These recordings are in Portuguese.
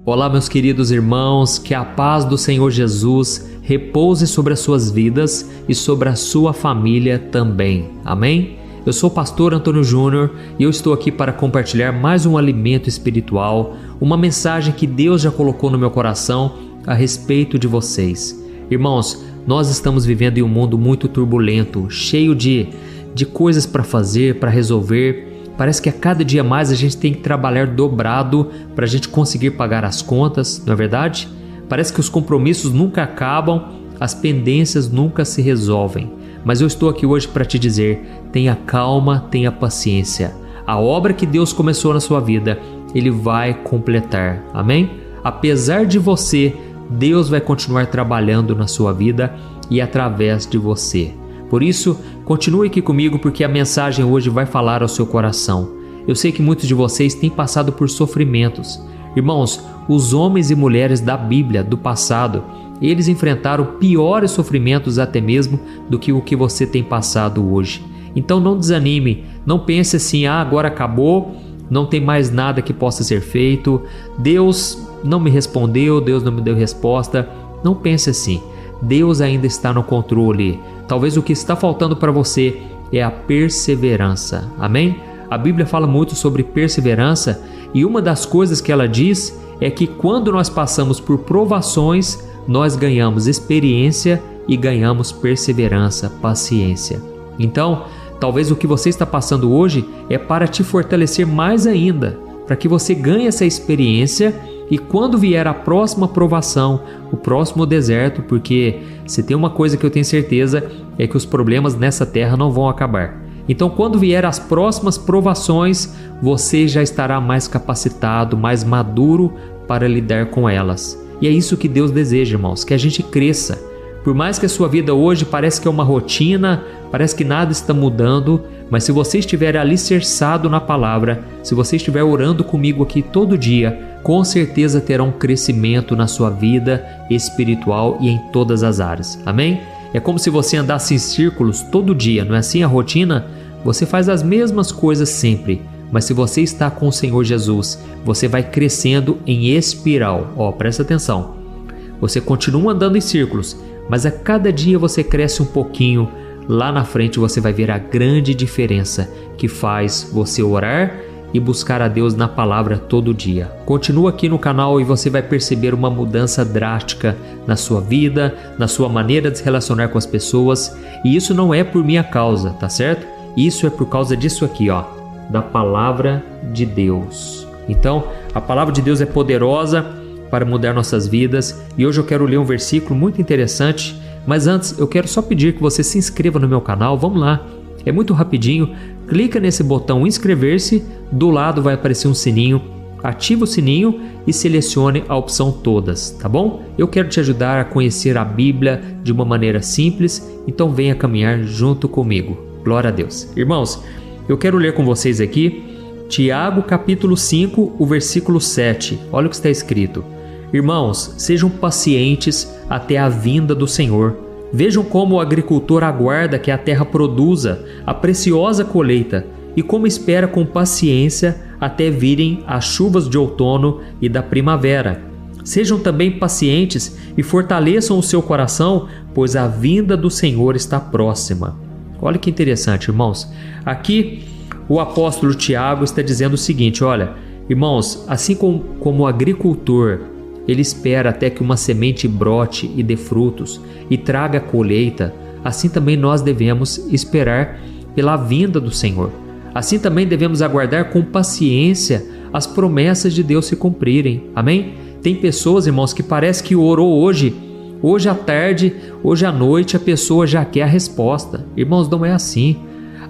Olá, meus queridos irmãos, que a paz do Senhor Jesus repouse sobre as suas vidas e sobre a sua família também. Amém? Eu sou o pastor Antônio Júnior e eu estou aqui para compartilhar mais um alimento espiritual, uma mensagem que Deus já colocou no meu coração a respeito de vocês. Irmãos, nós estamos vivendo em um mundo muito turbulento, cheio de coisas para fazer, para resolver. Parece que a cada dia mais a gente tem que trabalhar dobrado para a gente conseguir pagar as contas, não é verdade? Parece que os compromissos nunca acabam, as pendências nunca se resolvem. Mas eu estou aqui hoje para te dizer, tenha calma, tenha paciência. A obra que Deus começou na sua vida, Ele vai completar, amém? Apesar de você, Deus vai continuar trabalhando na sua vida e através de você. Por isso, continue aqui comigo porque a mensagem hoje vai falar ao seu coração. Eu sei que muitos de vocês têm passado por sofrimentos. Irmãos, os homens e mulheres da Bíblia, do passado, eles enfrentaram piores sofrimentos até mesmo do que o que você tem passado hoje. Então não desanime, não pense assim, agora acabou, não tem mais nada que possa ser feito, Deus não me respondeu, Deus não me deu resposta. Não pense assim. Deus ainda está no controle. Talvez o que está faltando para você é a perseverança. Amém? A Bíblia fala muito sobre perseverança e uma das coisas que ela diz é que quando nós passamos por provações, nós ganhamos experiência e ganhamos perseverança, paciência. Então, talvez o que você está passando hoje é para te fortalecer mais ainda, para que você ganhe essa experiência e quando vier a próxima provação, o próximo deserto, porque se tem uma coisa que eu tenho certeza é que os problemas nessa terra não vão acabar. Então, quando vier as próximas provações, você já estará mais capacitado, mais maduro para lidar com elas. E é isso que Deus deseja, irmãos, que a gente cresça. Por mais que a sua vida hoje pareça que é uma rotina, parece que nada está mudando, mas se você estiver alicerçado na palavra, se você estiver orando comigo aqui todo dia, com certeza terá um crescimento na sua vida espiritual e em todas as áreas. Amém? É como se você andasse em círculos todo dia, não é assim a rotina? Você faz as mesmas coisas sempre, mas se você está com o Senhor Jesus, você vai crescendo em espiral. Presta atenção. Você continua andando em círculos, mas a cada dia você cresce um pouquinho. Lá na frente você vai ver a grande diferença que faz você orar e buscar a Deus na palavra todo dia. Continua aqui no canal e você vai perceber uma mudança drástica na sua vida, na sua maneira de se relacionar com as pessoas. E isso não é por minha causa, tá certo? Isso é por causa disso aqui, da palavra de Deus. Então, a palavra de Deus é poderosa para mudar nossas vidas. E hoje eu quero ler um versículo muito interessante. Mas antes, eu quero só pedir que você se inscreva no meu canal. Vamos lá. É muito rapidinho. Clica nesse botão inscrever-se. Do lado vai aparecer um sininho. Ativa o sininho e selecione a opção todas, tá bom? Eu quero te ajudar a conhecer a Bíblia de uma maneira simples. Então venha caminhar junto comigo. Glória a Deus. Irmãos, eu quero ler com vocês aqui Tiago capítulo 5, o versículo 7. Olha o que está escrito. Irmãos, sejam pacientes até a vinda do Senhor. Vejam como o agricultor aguarda que a terra produza a preciosa colheita e como espera com paciência até virem as chuvas de outono e da primavera. Sejam também pacientes e fortaleçam o seu coração, pois a vinda do Senhor está próxima. Olha que interessante, irmãos. Aqui o apóstolo Tiago está dizendo o seguinte, olha, irmãos, assim como o agricultor, ele espera até que uma semente brote e dê frutos e traga a colheita, assim também nós devemos esperar pela vinda do Senhor. Assim também devemos aguardar com paciência as promessas de Deus se cumprirem. Amém? Tem pessoas, irmãos, que parece que orou hoje à tarde, hoje à noite, a pessoa já quer a resposta. Irmãos, não é assim.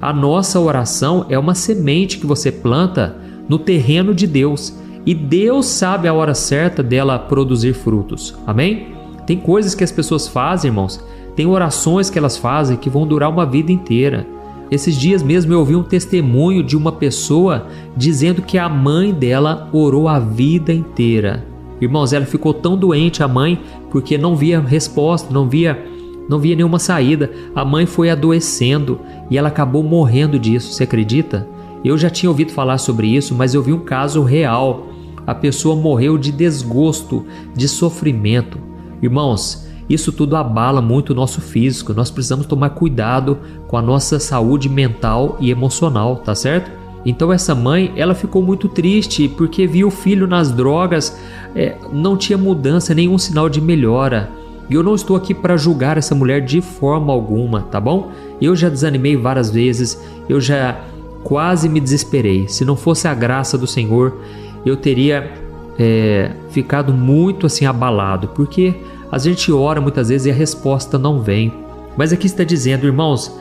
A nossa oração é uma semente que você planta no terreno de Deus. E Deus sabe a hora certa dela produzir frutos. Amém? Tem coisas que as pessoas fazem, irmãos. Tem orações que elas fazem que vão durar uma vida inteira. Esses dias mesmo eu ouvi um testemunho de uma pessoa dizendo que a mãe dela orou a vida inteira. Irmãos, ela ficou tão doente, a mãe, porque não via resposta, não via nenhuma saída. A mãe foi adoecendo e ela acabou morrendo disso. Você acredita? Eu já tinha ouvido falar sobre isso, mas eu vi um caso real. a pessoa morreu de desgosto, de sofrimento. Irmãos, isso tudo abala muito o nosso físico. Nós precisamos tomar cuidado com a nossa saúde mental e emocional, tá certo? Então essa mãe, ela ficou muito triste porque viu o filho nas drogas, não tinha mudança, nenhum sinal de melhora. E eu não estou aqui para julgar essa mulher de forma alguma, tá bom? Eu já desanimei várias vezes, eu já quase me desesperei. Se não fosse a graça do Senhor, eu teria ficado muito assim abalado, porque a gente ora muitas vezes e a resposta não vem. Mas aqui está dizendo, irmãos,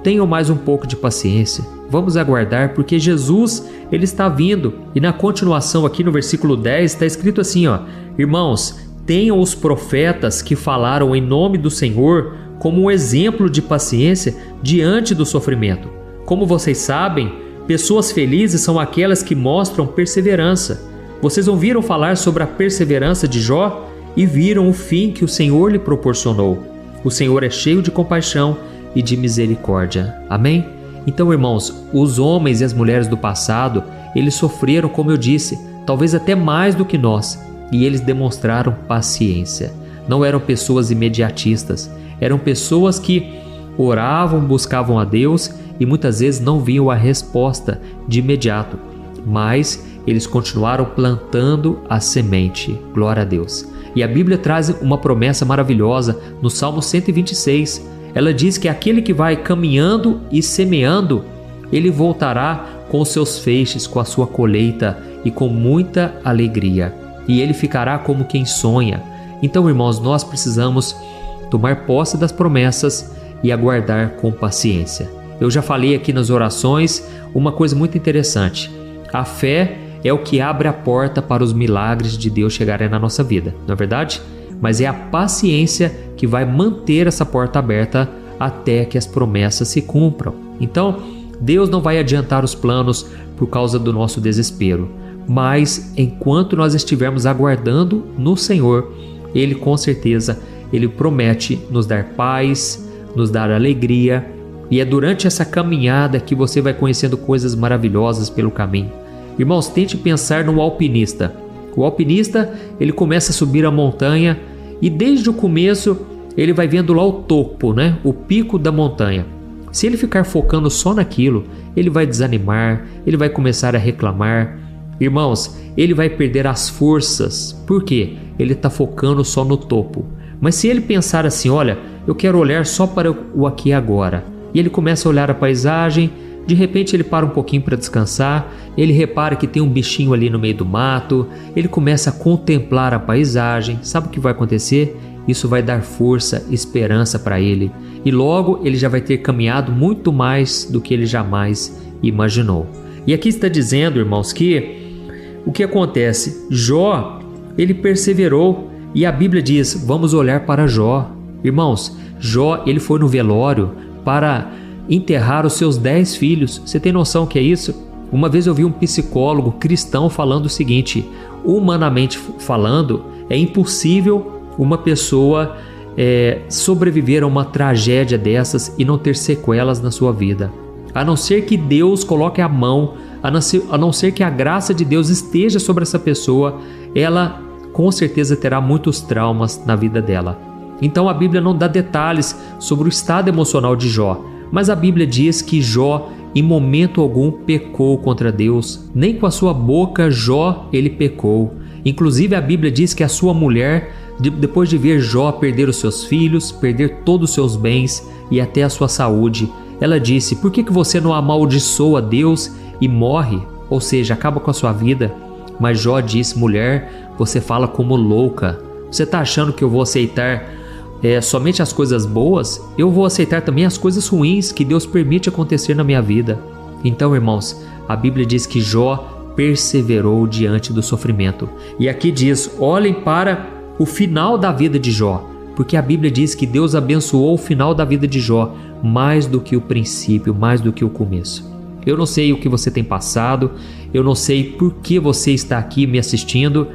tenham mais um pouco de paciência. Vamos aguardar, porque Jesus, ele está vindo. E na continuação aqui no versículo 10 está escrito assim, ó: irmãos, tenham os profetas que falaram em nome do Senhor como um exemplo de paciência diante do sofrimento. Como vocês sabem, pessoas felizes são aquelas que mostram perseverança. Vocês ouviram falar sobre a perseverança de Jó e viram o fim que o Senhor lhe proporcionou. O Senhor é cheio de compaixão e de misericórdia. Amém? Então, irmãos, os homens e as mulheres do passado, eles sofreram, como eu disse, talvez até mais do que nós, e eles demonstraram paciência. Não eram pessoas imediatistas, eram pessoas que oravam, buscavam a Deus e muitas vezes não viam a resposta de imediato, mas eles continuaram plantando a semente. Glória a Deus. E a Bíblia traz uma promessa maravilhosa no Salmo 126. Ela diz que aquele que vai caminhando e semeando, ele voltará com os seus feixes, com a sua colheita e com muita alegria. E ele ficará como quem sonha. Então, irmãos, nós precisamos tomar posse das promessas e aguardar com paciência. Eu já falei aqui nas orações uma coisa muito interessante. A fé é o que abre a porta para os milagres de Deus chegarem na nossa vida, não é verdade? Mas é a paciência que vai manter essa porta aberta até que as promessas se cumpram. Então, Deus não vai adiantar os planos por causa do nosso desespero, mas enquanto nós estivermos aguardando no Senhor, Ele com certeza, Ele promete nos dar paz, nos dar alegria, e é durante essa caminhada que você vai conhecendo coisas maravilhosas pelo caminho. Irmãos, tente pensar no alpinista. O alpinista, ele começa a subir a montanha e desde o começo ele vai vendo lá o topo, né? O pico da montanha. Se ele ficar focando só naquilo, ele vai desanimar, ele vai começar a reclamar. Irmãos, ele vai perder as forças. Por quê? Ele está focando só no topo. Mas se ele pensar assim, olha, eu quero olhar só para o aqui e agora, e ele começa a olhar a paisagem, de repente ele para um pouquinho para descansar, ele repara que tem um bichinho ali no meio do mato, ele começa a contemplar a paisagem. Sabe o que vai acontecer? Isso vai dar força, esperança para ele, e logo ele já vai ter caminhado muito mais do que ele jamais imaginou. E aqui está dizendo, irmãos, que o que acontece? Jó, ele perseverou, e a Bíblia diz, vamos olhar para Jó. Irmãos, Jó, ele foi no velório para enterrar os seus 10 filhos. Você tem noção que é isso? Uma vez eu vi um psicólogo cristão falando o seguinte: humanamente falando, é impossível uma pessoa sobreviver a uma tragédia dessas e não ter sequelas na sua vida, a não ser que Deus coloque a mão, a não ser que a graça de Deus esteja sobre essa pessoa, ela com certeza terá muitos traumas na vida dela. Então a Bíblia não dá detalhes sobre o estado emocional de Jó, mas a Bíblia diz que Jó em momento algum pecou contra Deus, nem com a sua boca Jó ele pecou. Inclusive a Bíblia diz que a sua mulher, depois de ver Jó perder os seus filhos, perder todos os seus bens e até a sua saúde, ela disse: por que você não amaldiçoa Deus e morre? Ou seja, acaba com a sua vida. Mas Jó disse: mulher, você fala como louca. Você está achando que eu vou aceitar somente as coisas boas? Eu vou aceitar também as coisas ruins que Deus permite acontecer na minha vida. Então, irmãos, a Bíblia diz que Jó perseverou diante do sofrimento. E aqui diz, olhem para o final da vida de Jó, porque a Bíblia diz que Deus abençoou o final da vida de Jó mais do que o princípio, mais do que o começo. Eu não sei o que você tem passado, eu não sei por que você está aqui me assistindo,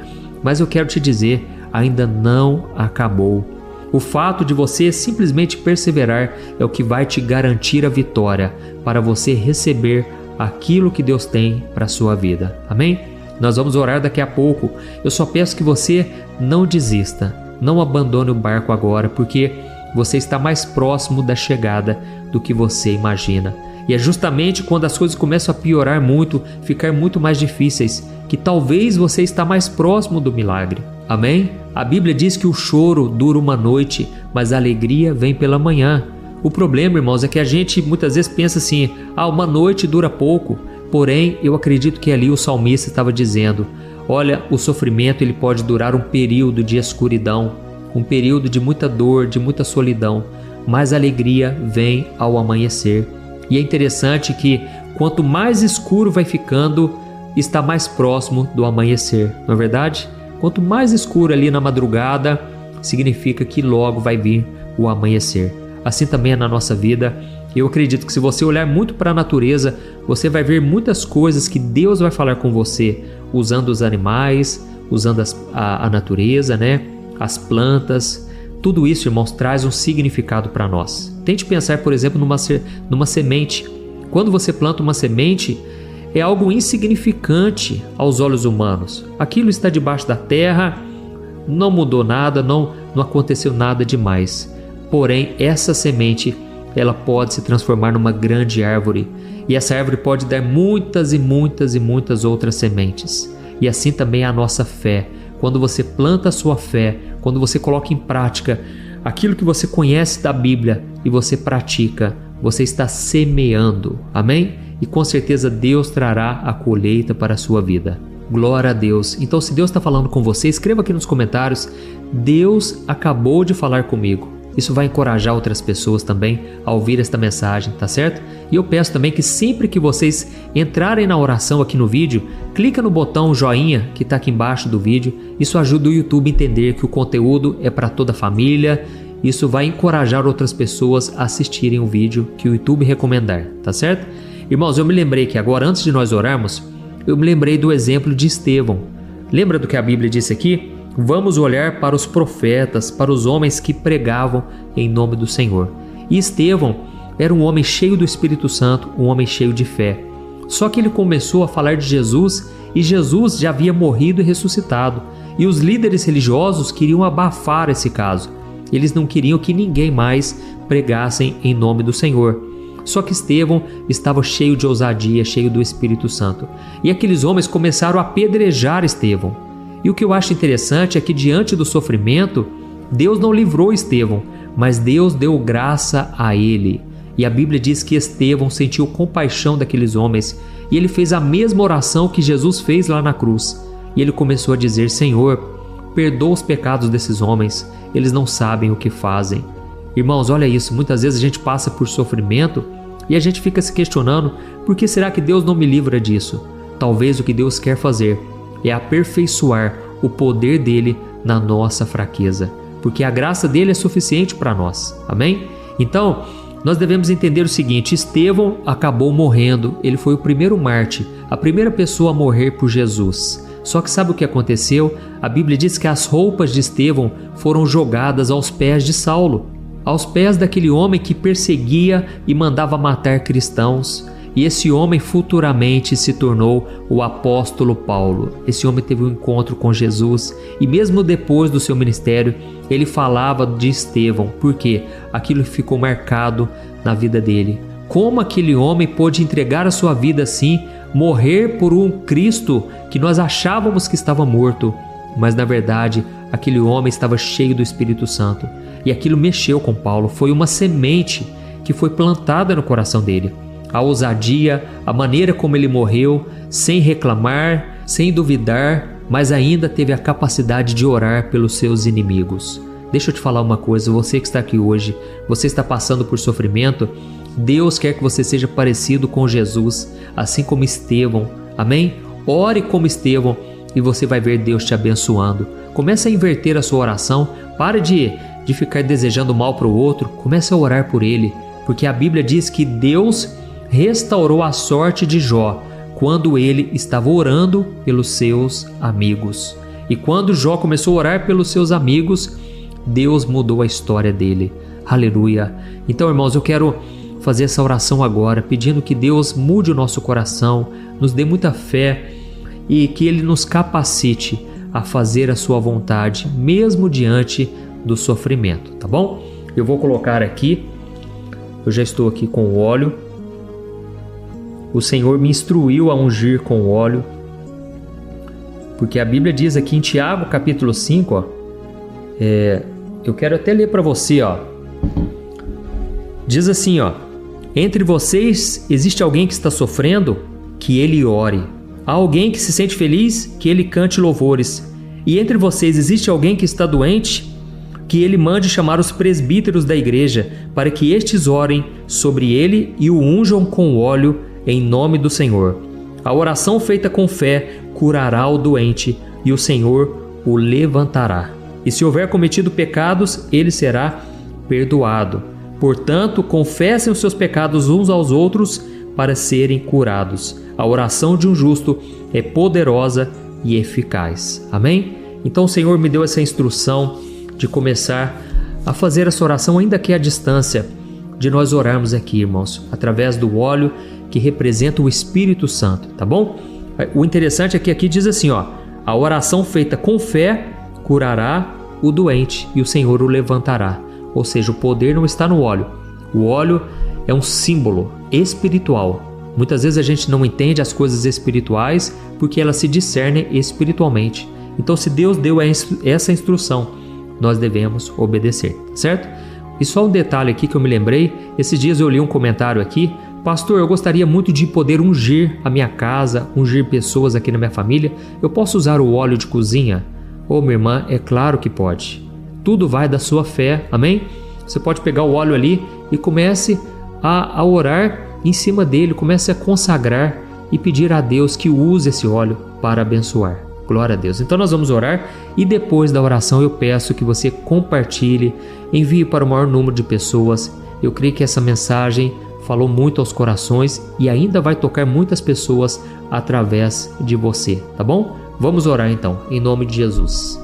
mas eu quero te dizer, ainda não acabou. O fato de você simplesmente perseverar é o que vai te garantir a vitória para você receber aquilo que Deus tem para a sua vida. Amém? Nós vamos orar daqui a pouco. Eu só peço que você não desista, não abandone o barco agora, porque você está mais próximo da chegada do que você imagina. E é justamente quando as coisas começam a piorar muito, ficar muito mais difíceis, que talvez você está mais próximo do milagre. Amém? A Bíblia diz que o choro dura uma noite, mas a alegria vem pela manhã. O problema, irmãos, é que a gente muitas vezes pensa assim, uma noite dura pouco. Porém, eu acredito que ali o salmista estava dizendo, olha, o sofrimento ele pode durar um período de escuridão, um período de muita dor, de muita solidão, mas a alegria vem ao amanhecer. E é interessante que quanto mais escuro vai ficando, está mais próximo do amanhecer, não é verdade? Quanto mais escuro ali na madrugada, significa que logo vai vir o amanhecer. Assim também é na nossa vida. Eu acredito que se você olhar muito para a natureza, você vai ver muitas coisas que Deus vai falar com você, usando os animais, usando a natureza, né? As plantas. Tudo isso, irmãos, traz um significado para nós. Tente pensar, por exemplo, numa semente. Quando você planta uma semente, é algo insignificante aos olhos humanos. Aquilo está debaixo da terra, não mudou nada, não aconteceu nada demais. Porém, essa semente, ela pode se transformar numa grande árvore. E essa árvore pode dar muitas e muitas e muitas outras sementes. E assim também é a nossa fé. Quando você planta a sua fé, quando você coloca em prática aquilo que você conhece da Bíblia e você pratica, você está semeando. Amém? E com certeza Deus trará a colheita para a sua vida. Glória a Deus. Então, se Deus está falando com você, escreva aqui nos comentários, Deus acabou de falar comigo. Isso vai encorajar outras pessoas também a ouvir esta mensagem, tá certo? E eu peço também que sempre que vocês entrarem na oração aqui no vídeo, clica no botão joinha que está aqui embaixo do vídeo. Isso ajuda o YouTube a entender que o conteúdo é para toda a família. Isso vai encorajar outras pessoas a assistirem o vídeo que o YouTube recomendar, tá certo? Irmãos, eu me lembrei que agora, antes de nós orarmos, eu me lembrei do exemplo de Estevão. Lembra do que a Bíblia disse aqui? Vamos olhar para os profetas, para os homens que pregavam em nome do Senhor. E Estevão era um homem cheio do Espírito Santo, um homem cheio de fé. Só que ele começou a falar de Jesus e Jesus já havia morrido e ressuscitado. E os líderes religiosos queriam abafar esse caso. Eles não queriam que ninguém mais pregassem em nome do Senhor. Só que Estevão estava cheio de ousadia, cheio do Espírito Santo. E aqueles homens começaram a apedrejar Estevão. E o que eu acho interessante é que diante do sofrimento, Deus não livrou Estevão, mas Deus deu graça a ele. E a Bíblia diz que Estevão sentiu compaixão daqueles homens e ele fez a mesma oração que Jesus fez lá na cruz. E ele começou a dizer, Senhor, perdoa os pecados desses homens, eles não sabem o que fazem. Irmãos, olha isso, muitas vezes a gente passa por sofrimento e a gente fica se questionando, por que será que Deus não me livra disso? Talvez o que Deus quer fazer é aperfeiçoar o poder dele na nossa fraqueza, porque a graça dele é suficiente para nós, amém? Então, nós devemos entender o seguinte, Estevão acabou morrendo, ele foi o primeiro mártir, a primeira pessoa a morrer por Jesus. Só que sabe o que aconteceu? A Bíblia diz que as roupas de Estevão foram jogadas aos pés de Saulo, aos pés daquele homem que perseguia e mandava matar cristãos. E esse homem futuramente se tornou o apóstolo Paulo. Esse homem teve um encontro com Jesus e mesmo depois do seu ministério, ele falava de Estevão, porque aquilo ficou marcado na vida dele. Como aquele homem pôde entregar a sua vida assim, morrer por um Cristo que nós achávamos que estava morto, mas na verdade aquele homem estava cheio do Espírito Santo. E aquilo mexeu com Paulo, foi uma semente que foi plantada no coração dele. A ousadia, a maneira como ele morreu, sem reclamar, sem duvidar, mas ainda teve a capacidade de orar pelos seus inimigos. Deixa eu te falar uma coisa, você que está aqui hoje, você está passando por sofrimento, Deus quer que você seja parecido com Jesus, assim como Estevão, amém? Ore como Estevão e você vai ver Deus te abençoando. Comece a inverter a sua oração, pare de ficar desejando mal para o outro, comece a orar por ele, porque a Bíblia diz que Deus restaurou a sorte de Jó quando ele estava orando pelos seus amigos. E quando Jó começou a orar pelos seus amigos, Deus mudou a história dele. Aleluia! Então, irmãos, eu quero fazer essa oração agora, pedindo que Deus mude o nosso coração, nos dê muita fé e que Ele nos capacite a fazer a sua vontade, mesmo diante do sofrimento, tá bom? Eu vou colocar aqui, eu já estou aqui com o óleo. O Senhor me instruiu a ungir com o óleo, porque a Bíblia diz aqui em Tiago capítulo 5, eu quero até ler para você, diz assim, entre vocês existe alguém que está sofrendo? Que ele ore. Há alguém que se sente feliz? Que ele cante louvores. E entre vocês existe alguém que está doente? Que ele mande chamar os presbíteros da igreja, para que estes orem sobre ele e o unjam com óleo em nome do Senhor. A oração feita com fé curará o doente e o Senhor o levantará. E se houver cometido pecados, ele será perdoado. Portanto, confessem os seus pecados uns aos outros para serem curados. A oração de um justo é poderosa e eficaz. Amém? Então o Senhor me deu essa instrução de começar a fazer essa oração, ainda que à distância, de nós orarmos aqui, irmãos, através do óleo que representa o Espírito Santo, tá bom? O interessante é que aqui diz assim, a oração feita com fé curará o doente e o Senhor o levantará. Ou seja, o poder não está no óleo. O óleo é um símbolo espiritual. Muitas vezes a gente não entende as coisas espirituais porque elas se discernem espiritualmente. Então, se Deus deu essa instrução, nós devemos obedecer, certo? E só um detalhe aqui que eu me lembrei, esses dias eu li um comentário aqui: pastor, eu gostaria muito de poder ungir a minha casa, ungir pessoas aqui na minha família. Eu posso usar o óleo de cozinha? Ô, minha irmã, é claro que pode. Tudo vai da sua fé, amém? Você pode pegar o óleo ali e comece a orar em cima dele, comece a consagrar e pedir a Deus que use esse óleo para abençoar. Glória a Deus. Então nós vamos orar e depois da oração eu peço que você compartilhe, envie para o maior número de pessoas. Eu creio que essa mensagem falou muito aos corações e ainda vai tocar muitas pessoas através de você, tá bom? Vamos orar então, em nome de Jesus.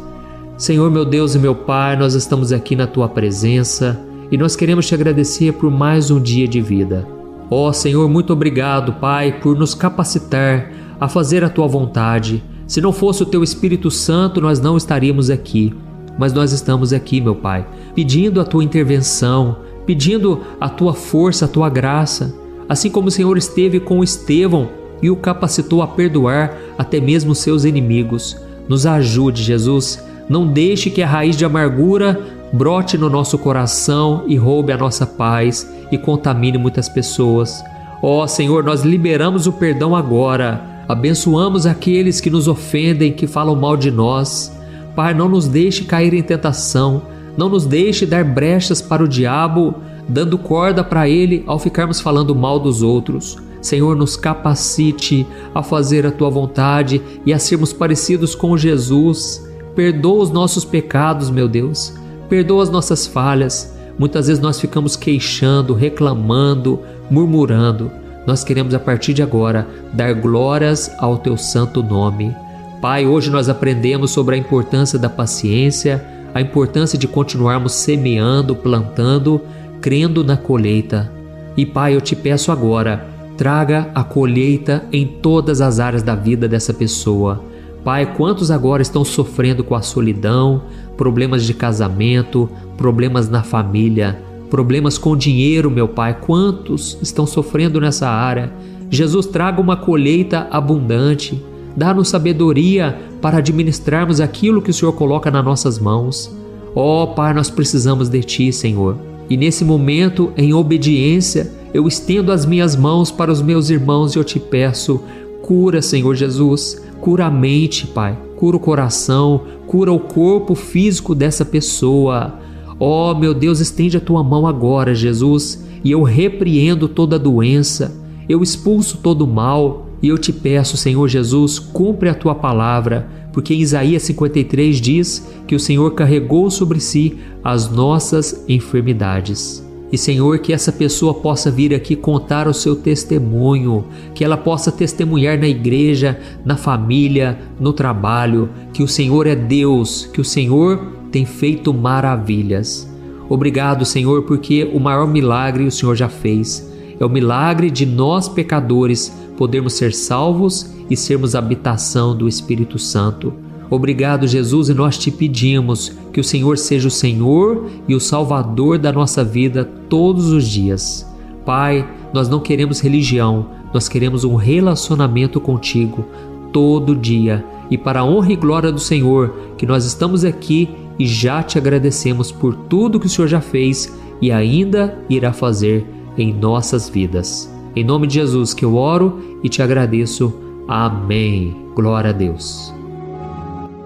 Senhor, meu Deus e meu Pai, nós estamos aqui na Tua presença e nós queremos Te agradecer por mais um dia de vida. Ó Senhor, muito obrigado, Pai, por nos capacitar a fazer a Tua vontade. Se não fosse o Teu Espírito Santo, nós não estaríamos aqui. Mas nós estamos aqui, meu Pai, pedindo a Tua intervenção, pedindo a Tua força, a Tua graça. Assim como o Senhor esteve com Estevão e o capacitou a perdoar até mesmo seus inimigos. Nos ajude, Jesus. Não deixe que a raiz de amargura brote no nosso coração e roube a nossa paz e contamine muitas pessoas. Ó Senhor, nós liberamos o perdão agora. Abençoamos aqueles que nos ofendem, que falam mal de nós. Pai, não nos deixe cair em tentação. Não nos deixe dar brechas para o diabo, dando corda para ele ao ficarmos falando mal dos outros. Senhor, nos capacite a fazer a Tua vontade e a sermos parecidos com Jesus. Perdoa os nossos pecados, meu Deus. Perdoa as nossas falhas. Muitas vezes nós ficamos queixando, reclamando, murmurando. Nós queremos a partir de agora dar glórias ao Teu santo nome. Pai, hoje nós aprendemos sobre a importância da paciência, a importância de continuarmos semeando, plantando, crendo na colheita. E Pai, eu Te peço agora, traga a colheita em todas as áreas da vida dessa pessoa. Pai, quantos agora estão sofrendo com a solidão, problemas de casamento, problemas na família, problemas com dinheiro, meu Pai, quantos estão sofrendo nessa área? Jesus, traga uma colheita abundante, dá-nos sabedoria para administrarmos aquilo que o Senhor coloca nas nossas mãos. Ó Pai, nós precisamos de Ti, Senhor. E nesse momento, em obediência, eu estendo as minhas mãos para os meus irmãos e eu Te peço, cura, Senhor Jesus, cura a mente, Pai, cura o coração, cura o corpo físico dessa pessoa. Ó, meu Deus, estende a Tua mão agora, Jesus, e eu repreendo toda doença, eu expulso todo mal, e eu Te peço, Senhor Jesus, cumpre a Tua palavra, porque em Isaías 53 diz que o Senhor carregou sobre si as nossas enfermidades. E, Senhor, que essa pessoa possa vir aqui contar o seu testemunho, que ela possa testemunhar na igreja, na família, no trabalho, que o Senhor é Deus, que o Senhor tem feito maravilhas. Obrigado, Senhor, porque o maior milagre o Senhor já fez. É o milagre de nós, pecadores, podermos ser salvos e sermos habitação do Espírito Santo. Obrigado, Jesus, e nós te pedimos que o Senhor seja o Senhor e o Salvador da nossa vida todos os dias. Pai, nós não queremos religião, nós queremos um relacionamento contigo todo dia. E para a honra e glória do Senhor, que nós estamos aqui e já te agradecemos por tudo que o Senhor já fez e ainda irá fazer em nossas vidas. Em nome de Jesus que eu oro e te agradeço. Amém. Glória a Deus.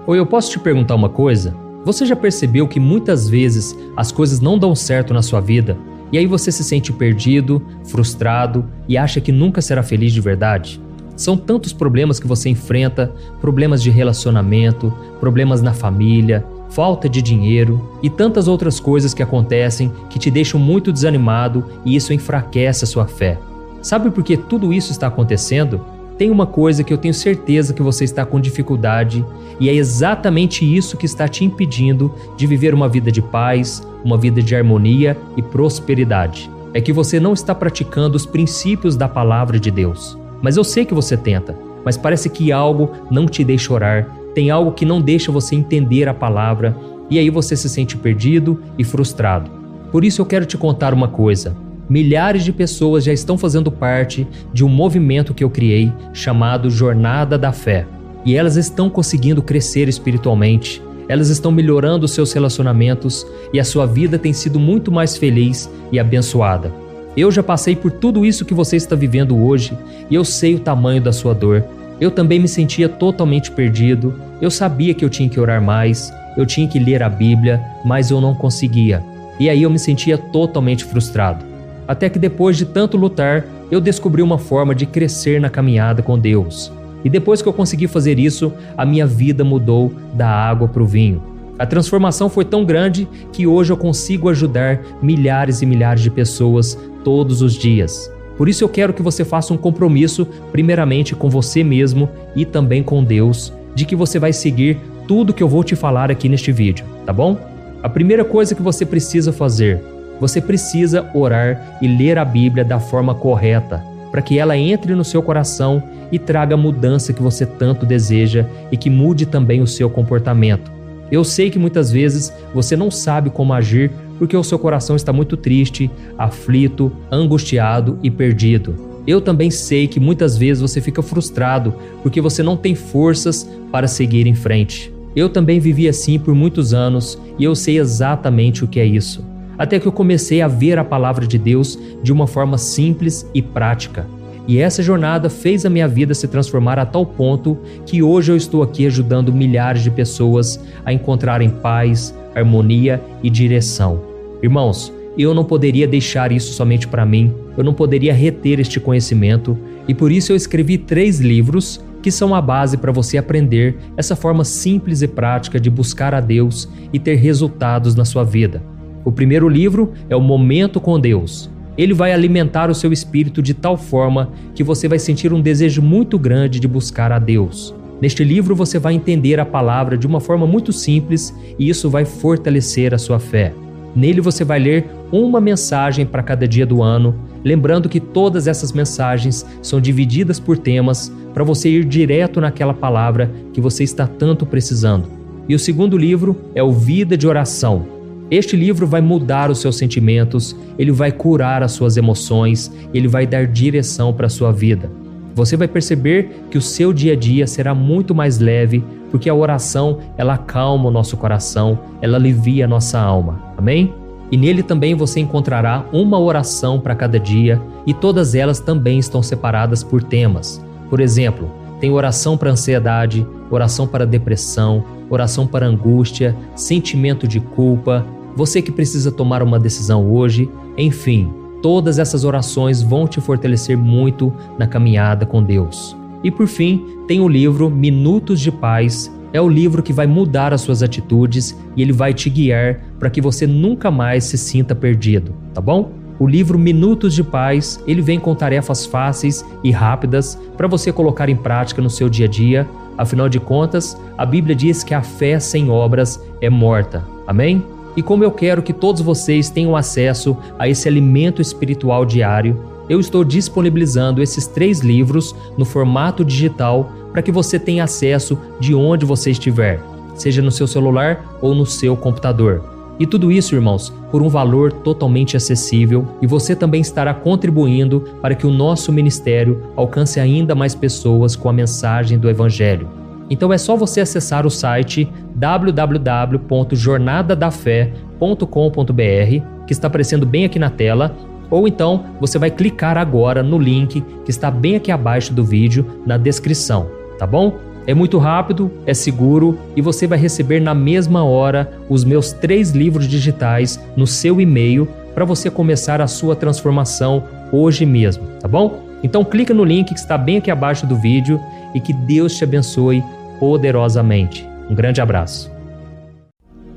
Oi, eu posso te perguntar uma coisa? Você já percebeu que muitas vezes as coisas não dão certo na sua vida e aí você se sente perdido, frustrado e acha que nunca será feliz de verdade? São tantos problemas que você enfrenta, problemas de relacionamento, problemas na família, falta de dinheiro e tantas outras coisas que acontecem que te deixam muito desanimado e isso enfraquece a sua fé. Sabe por que tudo isso está acontecendo? Tem uma coisa que eu tenho certeza que você está com dificuldade e é exatamente isso que está te impedindo de viver uma vida de paz, uma vida de harmonia e prosperidade. É que você não está praticando os princípios da palavra de Deus. Mas eu sei que você tenta, mas parece que algo não te deixa orar, tem algo que não deixa você entender a palavra e aí você se sente perdido e frustrado. Por isso eu quero te contar uma coisa. Milhares de pessoas já estão fazendo parte de um movimento que eu criei chamado Jornada da Fé. E elas estão conseguindo crescer espiritualmente, elas estão melhorando os seus relacionamentos e a sua vida tem sido muito mais feliz e abençoada. Eu já passei por tudo isso que você está vivendo hoje e eu sei o tamanho da sua dor. Eu também me sentia totalmente perdido, eu sabia que eu tinha que orar mais, eu tinha que ler a Bíblia, mas eu não conseguia. E aí eu me sentia totalmente frustrado. Até que depois de tanto lutar, eu descobri uma forma de crescer na caminhada com Deus. E depois que eu consegui fazer isso, a minha vida mudou da água para o vinho. A transformação foi tão grande que hoje eu consigo ajudar milhares e milhares de pessoas todos os dias. Por isso eu quero que você faça um compromisso, primeiramente com você mesmo e também com Deus, de que você vai seguir tudo que eu vou te falar aqui neste vídeo, tá bom? A primeira coisa que você precisa fazer, você precisa orar e ler a Bíblia da forma correta, para que ela entre no seu coração e traga a mudança que você tanto deseja e que mude também o seu comportamento. Eu sei que muitas vezes você não sabe como agir porque o seu coração está muito triste, aflito, angustiado e perdido. Eu também sei que muitas vezes você fica frustrado porque você não tem forças para seguir em frente. Eu também vivi assim por muitos anos e eu sei exatamente o que é isso. Até que eu comecei a ver a palavra de Deus de uma forma simples e prática. E essa jornada fez a minha vida se transformar a tal ponto que hoje eu estou aqui ajudando milhares de pessoas a encontrarem paz, harmonia e direção. Irmãos, eu não poderia deixar isso somente para mim, eu não poderia reter este conhecimento e por isso eu escrevi 3 livros que são a base para você aprender essa forma simples e prática de buscar a Deus e ter resultados na sua vida. O primeiro livro é o Momento com Deus. Ele vai alimentar o seu espírito de tal forma que você vai sentir um desejo muito grande de buscar a Deus. Neste livro você vai entender a palavra de uma forma muito simples e isso vai fortalecer a sua fé. Nele você vai ler uma mensagem para cada dia do ano, lembrando que todas essas mensagens são divididas por temas para você ir direto naquela palavra que você está tanto precisando. E o segundo livro é o Vida de Oração. Este livro vai mudar os seus sentimentos, ele vai curar as suas emoções, ele vai dar direção para a sua vida. Você vai perceber que o seu dia a dia será muito mais leve, porque a oração, ela acalma o nosso coração, ela alivia a nossa alma. Amém? E nele também você encontrará uma oração para cada dia e todas elas também estão separadas por temas. Por exemplo, tem oração para ansiedade, oração para depressão, oração para angústia, sentimento de culpa, você que precisa tomar uma decisão hoje, enfim, todas essas orações vão te fortalecer muito na caminhada com Deus. E por fim, tem o livro Minutos de Paz, é o livro que vai mudar as suas atitudes e ele vai te guiar para que você nunca mais se sinta perdido, tá bom? O livro Minutos de Paz, ele vem com tarefas fáceis e rápidas para você colocar em prática no seu dia a dia. Afinal de contas, a Bíblia diz que a fé sem obras é morta. Amém? E como eu quero que todos vocês tenham acesso a esse alimento espiritual diário, eu estou disponibilizando esses 3 livros no formato digital para que você tenha acesso de onde você estiver, seja no seu celular ou no seu computador. E tudo isso, irmãos, por um valor totalmente acessível, e você também estará contribuindo para que o nosso ministério alcance ainda mais pessoas com a mensagem do Evangelho. Então é só você acessar o site www.jornadadafé.com.br, que está aparecendo bem aqui na tela, ou então você vai clicar agora no link que está bem aqui abaixo do vídeo, na descrição, tá bom? É muito rápido, é seguro e você vai receber na mesma hora os meus 3 livros digitais no seu e-mail para você começar a sua transformação hoje mesmo, tá bom? Então clica no link que está bem aqui abaixo do vídeo e que Deus te abençoe poderosamente. Um grande abraço.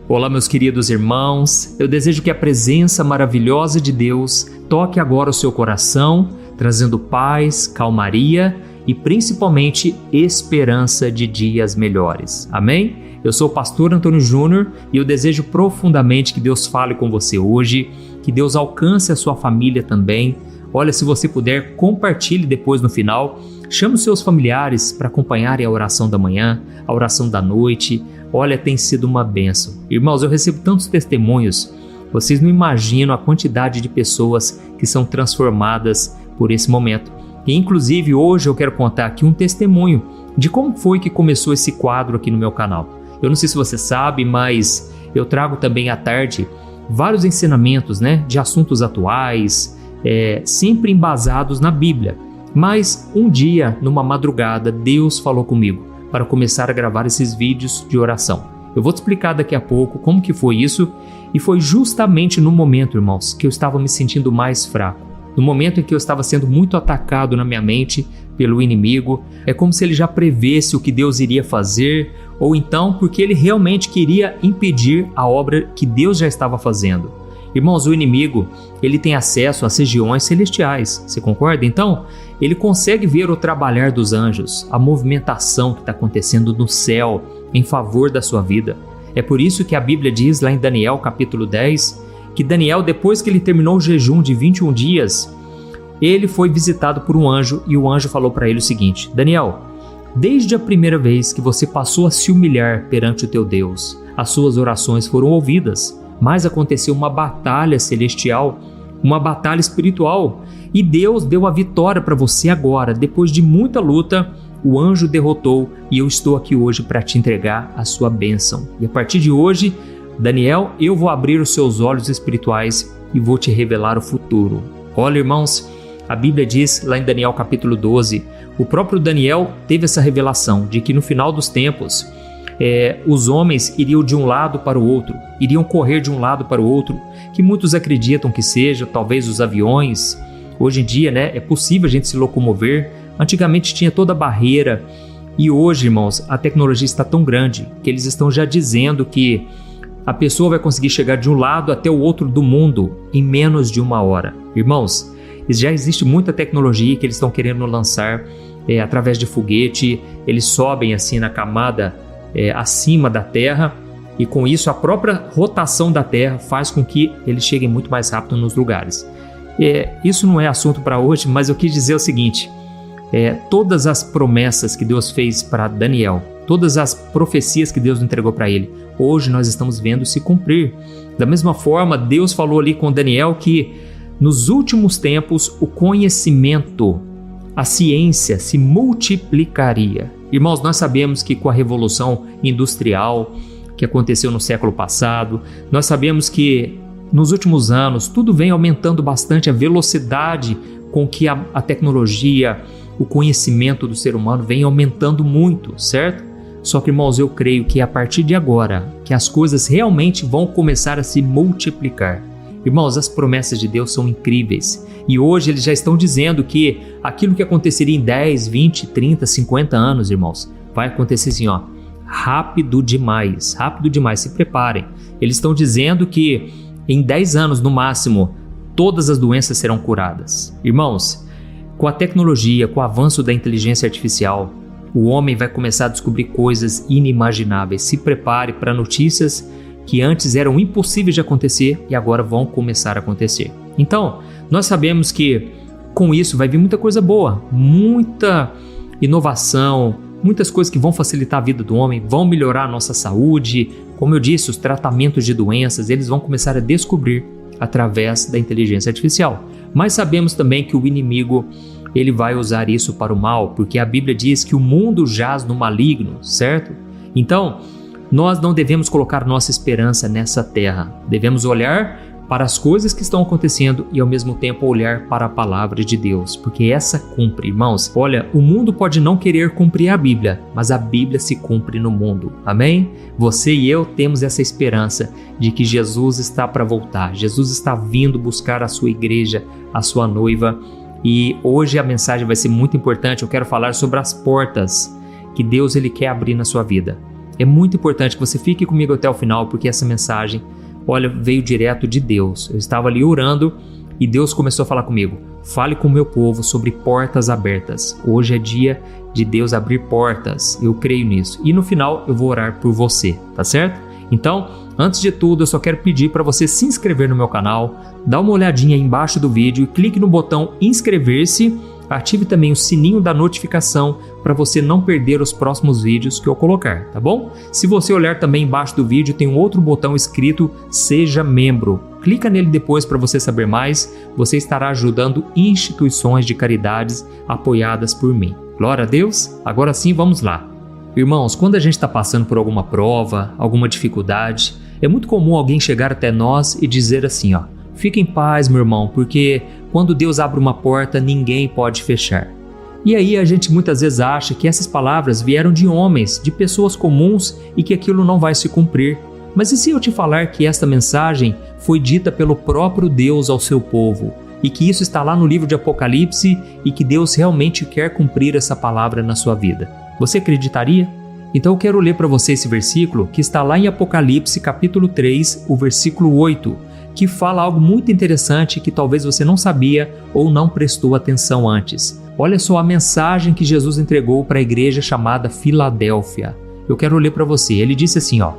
Olá, meus queridos irmãos, eu desejo que a presença maravilhosa de Deus toque agora o seu coração, trazendo paz, calmaria e principalmente esperança de dias melhores. Amém? Eu sou o pastor Antônio Júnior e eu desejo profundamente que Deus fale com você hoje, que Deus alcance a sua família também. Olha, se você puder, compartilhe depois no final. Chame os seus familiares para acompanharem a oração da manhã, a oração da noite. Olha, tem sido uma bênção. Irmãos, eu recebo tantos testemunhos. Vocês não imaginam a quantidade de pessoas que são transformadas por esse momento. E, inclusive, hoje eu quero contar aqui um testemunho de como foi que começou esse quadro aqui no meu canal. Eu não sei se você sabe, mas eu trago também à tarde vários ensinamentos, de assuntos atuais, sempre embasados na Bíblia. Mas um dia, numa madrugada, Deus falou comigo para começar a gravar esses vídeos de oração. Eu vou te explicar daqui a pouco como que foi isso, e foi justamente no momento, irmãos, que eu estava me sentindo mais fraco. No momento em que eu estava sendo muito atacado na minha mente pelo inimigo, é como se ele já prevesse o que Deus iria fazer, ou então porque ele realmente queria impedir a obra que Deus já estava fazendo. Irmãos, o inimigo, ele tem acesso às regiões celestiais, você concorda? Então, ele consegue ver o trabalhar dos anjos, a movimentação que está acontecendo no céu em favor da sua vida. É por isso que a Bíblia diz lá em Daniel capítulo 10, que Daniel, depois que ele terminou o jejum de 21 dias, ele foi visitado por um anjo e o anjo falou para ele o seguinte: Daniel, desde a primeira vez que você passou a se humilhar perante o teu Deus, as suas orações foram ouvidas. Mas aconteceu uma batalha celestial, uma batalha espiritual, e Deus deu a vitória para você agora. Depois de muita luta, o anjo derrotou e eu estou aqui hoje para te entregar a sua bênção. E a partir de hoje, Daniel, eu vou abrir os seus olhos espirituais e vou te revelar o futuro. Olha, irmãos, a Bíblia diz lá em Daniel capítulo 12, o próprio Daniel teve essa revelação de que no final dos tempos, os homens iriam de um lado para o outro, iriam correr de um lado para o outro, que muitos acreditam que seja talvez os aviões. Hoje em dia, é possível a gente se locomover. Antigamente tinha toda a barreira e hoje, irmãos, a tecnologia está tão grande que eles estão já dizendo que a pessoa vai conseguir chegar de um lado até o outro do mundo em menos de 1 hora. Irmãos, já existe muita tecnologia que eles estão querendo lançar através de foguete. Eles sobem assim na camada acima da Terra, e com isso a própria rotação da Terra faz com que eles cheguem muito mais rápido nos lugares. Isso não é assunto para hoje, mas eu quis dizer o seguinte: todas as promessas que Deus fez para Daniel, todas as profecias que Deus entregou para ele, hoje nós estamos vendo se cumprir. Da mesma forma, Deus falou ali com Daniel que nos últimos tempos o conhecimento, a ciência se multiplicaria. Irmãos, nós sabemos que com a Revolução Industrial que aconteceu no século passado, nós sabemos que nos últimos anos tudo vem aumentando bastante a velocidade com que a tecnologia, o conhecimento do ser humano vem aumentando muito, certo? Só que, irmãos, eu creio que a partir de agora, que as coisas realmente vão começar a se multiplicar. Irmãos, as promessas de Deus são incríveis. E hoje eles já estão dizendo que aquilo que aconteceria em 10, 20, 30, 50 anos, irmãos, vai acontecer assim, rápido demais, se preparem. Eles estão dizendo que em 10 anos no máximo, todas as doenças serão curadas. Irmãos, com a tecnologia, com o avanço da inteligência artificial, o homem vai começar a descobrir coisas inimagináveis. Se prepare para notícias que antes eram impossíveis de acontecer e agora vão começar a acontecer. Então, nós sabemos que com isso vai vir muita coisa boa, muita inovação, muitas coisas que vão facilitar a vida do homem, vão melhorar a nossa saúde. Como eu disse, os tratamentos de doenças, eles vão começar a descobrir através da inteligência artificial. Mas sabemos também que o inimigo, ele vai usar isso para o mal, porque a Bíblia diz que o mundo jaz no maligno, certo? Então, nós não devemos colocar nossa esperança nessa terra. Devemos olhar para as coisas que estão acontecendo e ao mesmo tempo olhar para a palavra de Deus, porque essa cumpre, irmãos. Olha, o mundo pode não querer cumprir a Bíblia, mas a Bíblia se cumpre no mundo, amém? Você e eu temos essa esperança de que Jesus está para voltar, Jesus está vindo buscar a sua igreja, a sua noiva, e hoje a mensagem vai ser muito importante. Eu quero falar sobre as portas que Deus ele quer abrir na sua vida. É muito importante que você fique comigo até o final, porque essa mensagem, olha, veio direto de Deus. Eu estava ali orando e Deus começou a falar comigo. Fale com o meu povo sobre portas abertas. Hoje é dia de Deus abrir portas. Eu creio nisso. E no final eu vou orar por você, tá certo? Então, antes de tudo, eu só quero pedir para você se inscrever no meu canal, dá uma olhadinha aí embaixo do vídeo e clique no botão inscrever-se. Ative também o sininho da notificação para você não perder os próximos vídeos que eu colocar, tá bom? Se você olhar também embaixo do vídeo, tem um outro botão escrito Seja Membro. Clica nele depois para você saber mais. Você estará ajudando instituições de caridades apoiadas por mim. Glória a Deus! Agora sim, vamos lá. Irmãos, quando a gente está passando por alguma prova, alguma dificuldade, é muito comum alguém chegar até nós e dizer assim, ó: fique em paz, meu irmão, porque quando Deus abre uma porta, ninguém pode fechar. E aí a gente muitas vezes acha que essas palavras vieram de homens, de pessoas comuns e que aquilo não vai se cumprir. Mas e se eu te falar que esta mensagem foi dita pelo próprio Deus ao seu povo e que isso está lá no livro de Apocalipse e que Deus realmente quer cumprir essa palavra na sua vida? Você acreditaria? Então eu quero ler para você esse versículo que está lá em Apocalipse capítulo 3, o versículo 8, que fala algo muito interessante que talvez você não sabia ou não prestou atenção antes. Olha só a mensagem que Jesus entregou para a igreja chamada Filadélfia. Eu quero ler para você. Ele disse assim, ó: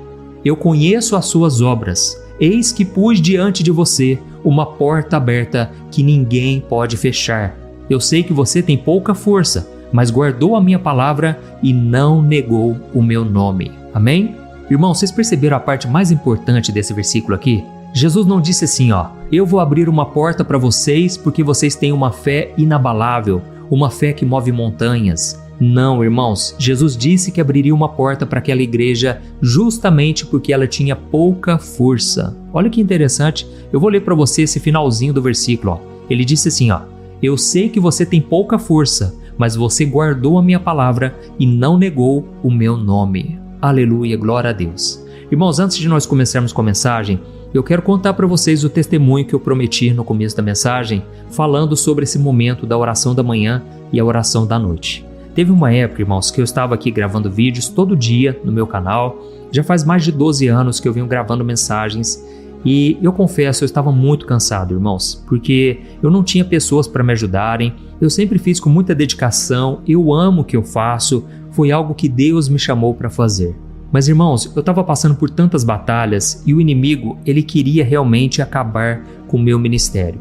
eu conheço as suas obras. Eis que pus diante de você uma porta aberta que ninguém pode fechar. Eu sei que você tem pouca força, mas guardou a minha palavra e não negou o meu nome. Amém? Irmão, vocês perceberam a parte mais importante desse versículo aqui? Jesus não disse assim, ó: eu vou abrir uma porta para vocês porque vocês têm uma fé inabalável, uma fé que move montanhas. Não, irmãos, Jesus disse que abriria uma porta para aquela igreja justamente porque ela tinha pouca força. Olha que interessante, eu vou ler para você esse finalzinho do versículo, ó. Ele disse assim, ó: eu sei que você tem pouca força, mas você guardou a minha palavra e não negou o meu nome. Aleluia, glória a Deus. Irmãos, antes de nós começarmos com a mensagem, eu quero contar para vocês o testemunho que eu prometi no começo da mensagem, falando sobre esse momento da oração da manhã e a oração da noite. Teve uma época, irmãos, que eu estava aqui gravando vídeos todo dia no meu canal. Já faz mais de 12 anos que eu venho gravando mensagens e eu confesso, eu estava muito cansado, irmãos, porque eu não tinha pessoas para me ajudarem. Eu sempre fiz com muita dedicação, eu amo o que eu faço, foi algo que Deus me chamou para fazer. Mas, irmãos, eu estava passando por tantas batalhas e o inimigo, ele queria realmente acabar com o meu ministério.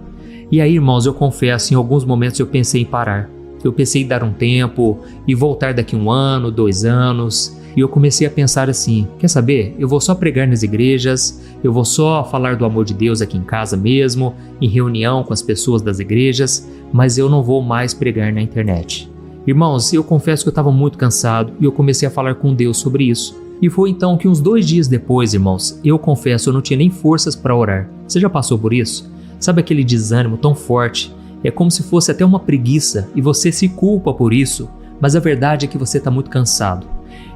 E aí, irmãos, eu confesso, em alguns momentos eu pensei em parar. Eu pensei em dar um tempo e voltar daqui 1 ano, 2 anos. E eu comecei a pensar assim, quer saber? Eu vou só pregar nas igrejas, eu vou só falar do amor de Deus aqui em casa mesmo, em reunião com as pessoas das igrejas, mas eu não vou mais pregar na internet. Irmãos, eu confesso que eu estava muito cansado e eu comecei a falar com Deus sobre isso. E foi então que uns 2 dias depois, irmãos, eu confesso, eu não tinha nem forças para orar. Você já passou por isso? Sabe aquele desânimo tão forte? É como se fosse até uma preguiça e você se culpa por isso, mas a verdade é que você está muito cansado.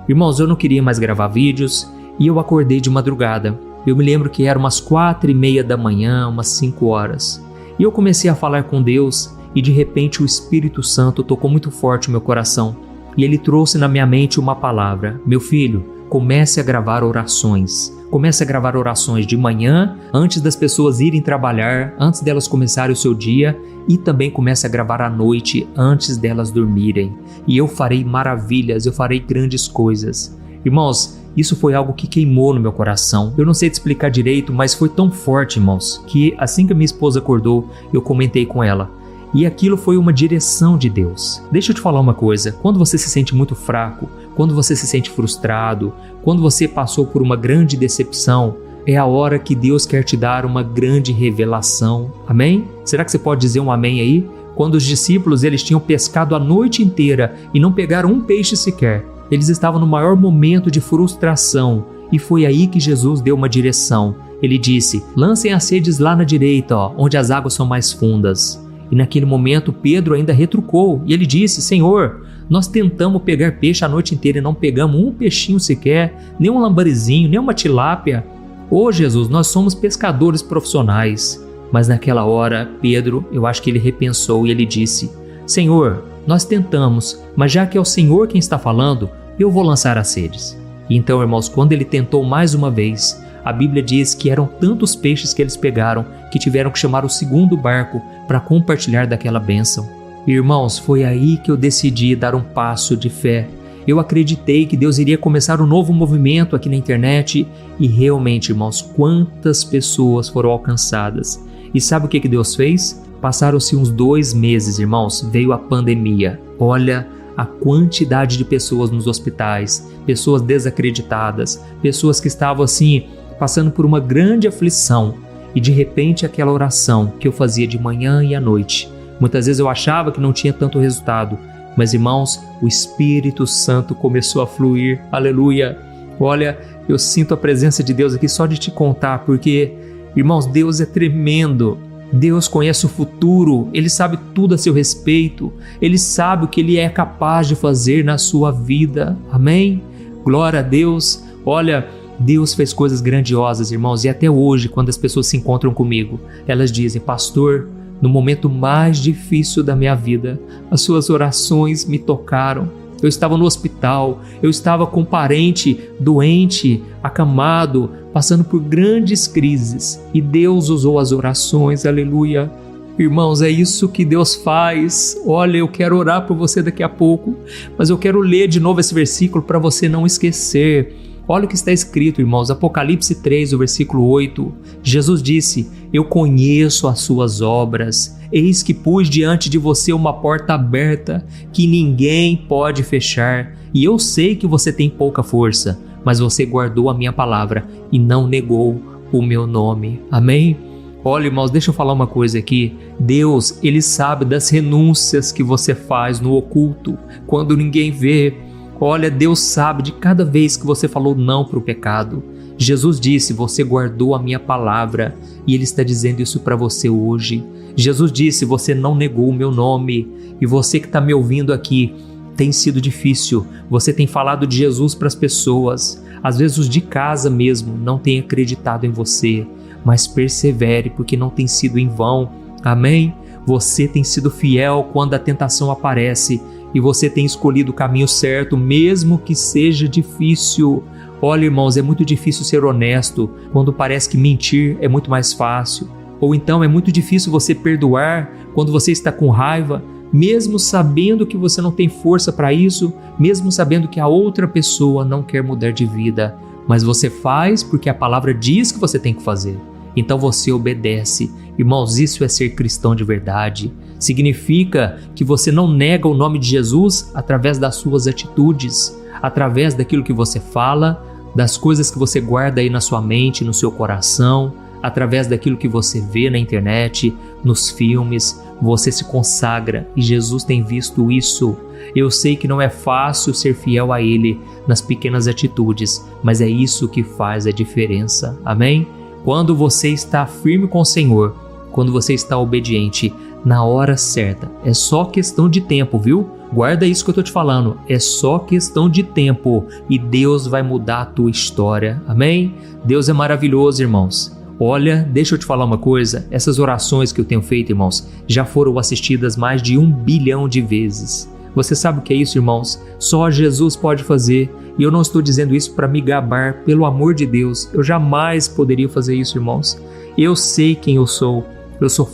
Irmãos, eu não queria mais gravar vídeos e eu acordei de madrugada. Eu me lembro que era umas 4:30 da manhã, umas 5 horas. E eu comecei a falar com Deus e de repente o Espírito Santo tocou muito forte o meu coração. E ele trouxe na minha mente uma palavra: meu filho, comece a gravar orações. Comece a gravar orações de manhã, antes das pessoas irem trabalhar, antes delas começarem o seu dia, e também comece a gravar à noite, antes delas dormirem. E eu farei maravilhas, eu farei grandes coisas. Irmãos, isso foi algo que queimou no meu coração. Eu não sei te explicar direito, mas foi tão forte, irmãos, que assim que a minha esposa acordou, eu comentei com ela. E aquilo foi uma direção de Deus. Deixa eu te falar uma coisa, quando você se sente muito fraco, quando você se sente frustrado, quando você passou por uma grande decepção, é a hora que Deus quer te dar uma grande revelação. Amém? Será que você pode dizer um amém aí? Quando os discípulos eles tinham pescado a noite inteira e não pegaram um peixe sequer, eles estavam no maior momento de frustração e foi aí que Jesus deu uma direção. Ele disse, lancem as redes lá na direita, onde as águas são mais fundas. E naquele momento Pedro ainda retrucou e ele disse, Senhor, nós tentamos pegar peixe a noite inteira e não pegamos um peixinho sequer, nem um lambarizinho, nem uma tilápia. Ô Jesus, nós somos pescadores profissionais. Mas naquela hora, Pedro, eu acho que ele repensou e ele disse, Senhor, nós tentamos, mas já que é o Senhor quem está falando, eu vou lançar as redes. E então, irmãos, quando ele tentou mais uma vez, a Bíblia diz que eram tantos peixes que eles pegaram que tiveram que chamar o segundo barco para compartilhar daquela bênção. Irmãos, foi aí que eu decidi dar um passo de fé. Eu acreditei que Deus iria começar um novo movimento aqui na internet e realmente, irmãos, quantas pessoas foram alcançadas. E sabe o que Deus fez? Passaram-se uns 2 meses, irmãos, veio a pandemia. Olha a quantidade de pessoas nos hospitais, pessoas desacreditadas, pessoas que estavam assim, passando por uma grande aflição. E de repente aquela oração que eu fazia de manhã e à noite, muitas vezes eu achava que não tinha tanto resultado, mas irmãos, o Espírito Santo começou a fluir, aleluia. Olha, eu sinto a presença de Deus aqui só de te contar, porque, irmãos, Deus é tremendo. Deus conhece o futuro, Ele sabe tudo a seu respeito, Ele sabe o que Ele é capaz de fazer na sua vida, amém? Glória a Deus. Olha, Deus fez coisas grandiosas, irmãos, e até hoje, quando as pessoas se encontram comigo, elas dizem, pastor, no momento mais difícil da minha vida, as suas orações me tocaram. Eu estava no hospital, eu estava com um parente doente, acamado, passando por grandes crises, e Deus usou as orações, aleluia. Irmãos, é isso que Deus faz. Olha, eu quero orar por você daqui a pouco, mas eu quero ler de novo esse versículo para você não esquecer. Olha o que está escrito, irmãos, Apocalipse 3, o versículo 8. Jesus disse, eu conheço as suas obras, eis que pus diante de você uma porta aberta, que ninguém pode fechar, e eu sei que você tem pouca força, mas você guardou a minha palavra e não negou o meu nome. Amém? Olha, irmãos, deixa eu falar uma coisa aqui. Deus, Ele sabe das renúncias que você faz no oculto, quando ninguém vê. Olha, Deus sabe de cada vez que você falou não para o pecado. Jesus disse, você guardou a minha palavra, e Ele está dizendo isso para você hoje. Jesus disse, você não negou o meu nome, e você que está me ouvindo aqui, tem sido difícil, você tem falado de Jesus para as pessoas, às vezes os de casa mesmo não têm acreditado em você, mas persevere, porque não tem sido em vão, amém? Você tem sido fiel quando a tentação aparece, e você tem escolhido o caminho certo, mesmo que seja difícil. Olha, irmãos, é muito difícil ser honesto, quando parece que mentir é muito mais fácil. Ou então é muito difícil você perdoar quando você está com raiva, mesmo sabendo que você não tem força para isso, mesmo sabendo que a outra pessoa não quer mudar de vida. Mas você faz porque a palavra diz que você tem que fazer. Então você obedece. Irmãos, isso é ser cristão de verdade. Significa que você não nega o nome de Jesus através das suas atitudes, através daquilo que você fala, das coisas que você guarda aí na sua mente, no seu coração, através daquilo que você vê na internet, nos filmes. Você se consagra e Jesus tem visto isso. Eu sei que não é fácil ser fiel a Ele nas pequenas atitudes, mas é isso que faz a diferença. Amém? Quando você está firme com o Senhor, quando você está obediente, na hora certa, é só questão de tempo, viu? Guarda isso que eu estou te falando, é só questão de tempo e Deus vai mudar a tua história, amém? Deus é maravilhoso, irmãos. Olha, deixa eu te falar uma coisa, essas orações que eu tenho feito, irmãos, já foram assistidas mais de 1 bilhão de vezes. Você sabe o que é isso, irmãos? Só Jesus pode fazer, e eu não estou dizendo isso para me gabar, pelo amor de Deus, eu jamais poderia fazer isso, irmãos. Eu sei quem eu sou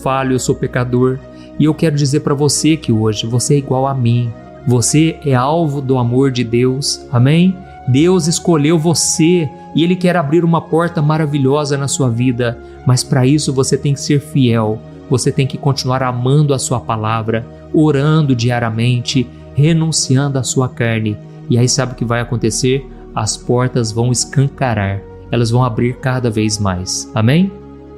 falho, eu sou pecador, e eu quero dizer para você que hoje você é igual a mim, você é alvo do amor de Deus, amém? Deus escolheu você e Ele quer abrir uma porta maravilhosa na sua vida, mas para isso você tem que ser fiel, você tem que continuar amando a sua palavra, orando diariamente, renunciando à sua carne. E aí sabe o que vai acontecer? As portas vão escancarar, elas vão abrir cada vez mais. Amém?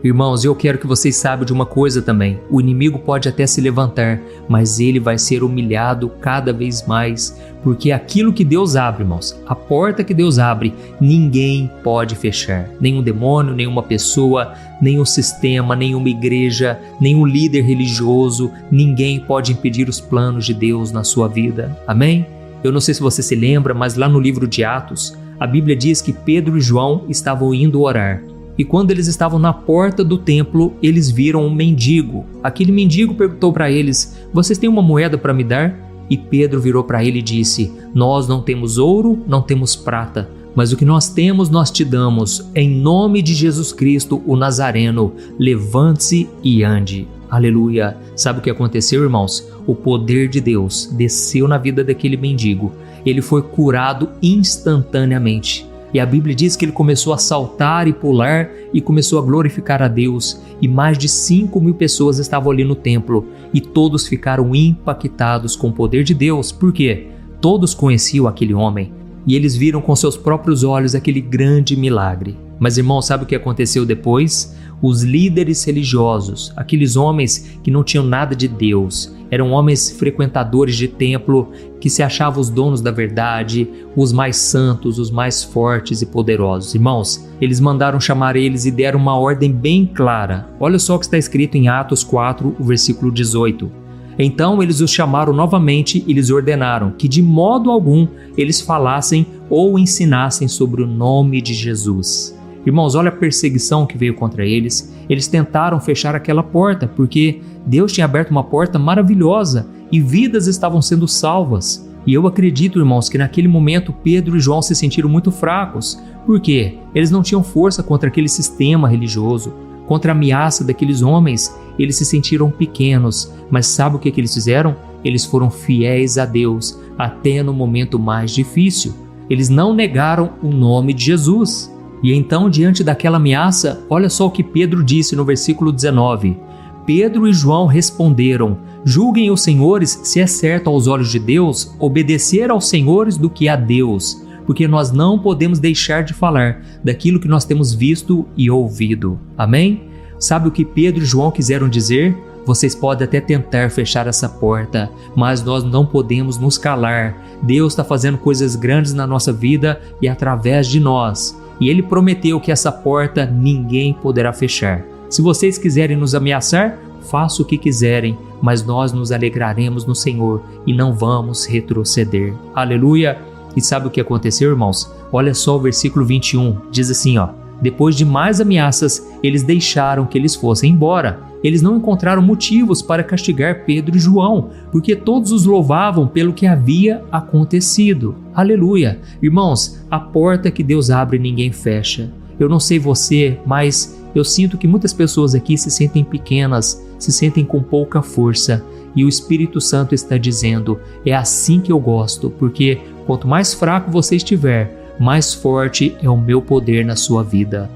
Irmãos, eu quero que vocês saibam de uma coisa também. O inimigo pode até se levantar, mas ele vai ser humilhado cada vez mais, porque aquilo que Deus abre, irmãos, a porta que Deus abre, ninguém pode fechar. Nenhum demônio, nenhuma pessoa, nenhum sistema, nenhuma igreja, nenhum líder religioso, ninguém pode impedir os planos de Deus na sua vida. Amém? Eu não sei se você se lembra, mas lá no livro de Atos, a Bíblia diz que Pedro e João estavam indo orar. E quando eles estavam na porta do templo, eles viram um mendigo. Aquele mendigo perguntou para eles: vocês têm uma moeda para me dar? E Pedro virou para ele e disse: nós não temos ouro, não temos prata, mas o que nós temos nós te damos. Em nome de Jesus Cristo, o Nazareno, levante-se e ande. Aleluia! Sabe o que aconteceu, irmãos? O poder de Deus desceu na vida daquele mendigo. Ele foi curado instantaneamente. E a Bíblia diz que ele começou a saltar e pular e começou a glorificar a Deus. E mais de 5.000 pessoas estavam ali no templo e todos ficaram impactados com o poder de Deus. Por quê? Todos conheciam aquele homem e eles viram com seus próprios olhos aquele grande milagre. Mas, irmão, sabe o que aconteceu depois? Os líderes religiosos, aqueles homens que não tinham nada de Deus, eram homens frequentadores de templo que se achavam os donos da verdade, os mais santos, os mais fortes e poderosos. Irmãos, eles mandaram chamar eles e deram uma ordem bem clara. Olha só o que está escrito em Atos 4, o versículo 18. Então eles os chamaram novamente e lhes ordenaram que de modo algum eles falassem ou ensinassem sobre o nome de Jesus. Irmãos, olha a perseguição que veio contra eles. Eles tentaram fechar aquela porta, porque Deus tinha aberto uma porta maravilhosa e vidas estavam sendo salvas. E eu acredito, irmãos, que naquele momento Pedro e João se sentiram muito fracos. Por quê? Eles não tinham força contra aquele sistema religioso, contra a ameaça daqueles homens. Eles se sentiram pequenos, mas sabe o que eles fizeram? Eles foram fiéis a Deus, até no momento mais difícil. Eles não negaram o nome de Jesus. E então, diante daquela ameaça, olha só o que Pedro disse no versículo 19. Pedro e João responderam: julguem os senhores se é certo aos olhos de Deus obedecer aos senhores do que a Deus, porque nós não podemos deixar de falar daquilo que nós temos visto e ouvido. Amém? Sabe o que Pedro e João quiseram dizer? Vocês podem até tentar fechar essa porta, mas nós não podemos nos calar. Deus está fazendo coisas grandes na nossa vida e através de nós. E Ele prometeu que essa porta ninguém poderá fechar. Se vocês quiserem nos ameaçar, faça o que quiserem, mas nós nos alegraremos no Senhor e não vamos retroceder. Aleluia! E sabe o que aconteceu, irmãos? Olha só o versículo 21, diz assim, depois de mais ameaças, eles deixaram que eles fossem embora. Eles não encontraram motivos para castigar Pedro e João, porque todos os louvavam pelo que havia acontecido. Aleluia! Irmãos, a porta que Deus abre ninguém fecha. Eu não sei você, mas eu sinto que muitas pessoas aqui se sentem pequenas, se sentem com pouca força. E o Espírito Santo está dizendo: é assim que eu gosto, porque quanto mais fraco você estiver, mais forte é o meu poder na sua vida.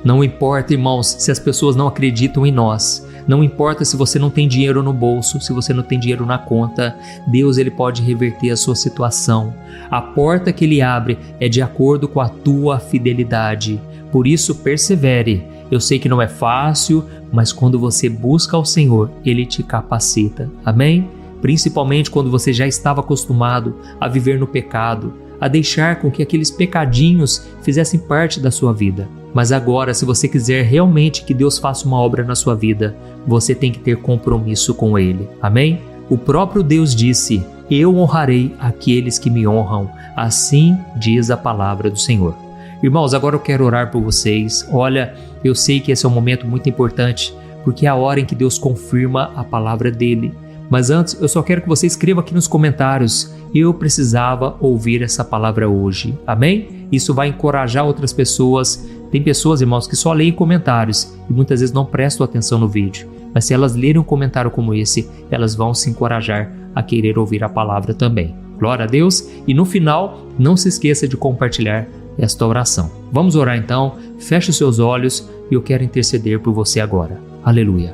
Não importa, irmãos, se as pessoas não acreditam em nós. Não importa se você não tem dinheiro no bolso, se você não tem dinheiro na conta. Deus, Ele pode reverter a sua situação. A porta que Ele abre é de acordo com a tua fidelidade. Por isso, persevere. Eu sei que não é fácil, mas quando você busca ao Senhor, Ele te capacita. Amém? Principalmente quando você já estava acostumado a viver no pecado, a deixar com que aqueles pecadinhos fizessem parte da sua vida. Mas agora, se você quiser realmente que Deus faça uma obra na sua vida, você tem que ter compromisso com Ele. Amém? O próprio Deus disse: eu honrarei aqueles que me honram. Assim diz a palavra do Senhor. Irmãos, agora eu quero orar por vocês. Olha, eu sei que esse é um momento muito importante, porque é a hora em que Deus confirma a palavra dEle. Mas antes, eu só quero que você escreva aqui nos comentários: eu precisava ouvir essa palavra hoje. Amém? Isso vai encorajar outras pessoas. Tem pessoas, irmãos, que só leem comentários e muitas vezes não prestam atenção no vídeo. Mas se elas lerem um comentário como esse, elas vão se encorajar a querer ouvir a palavra também. Glória a Deus! E no final, não se esqueça de compartilhar esta oração. Vamos orar então? Feche os seus olhos e eu quero interceder por você agora. Aleluia!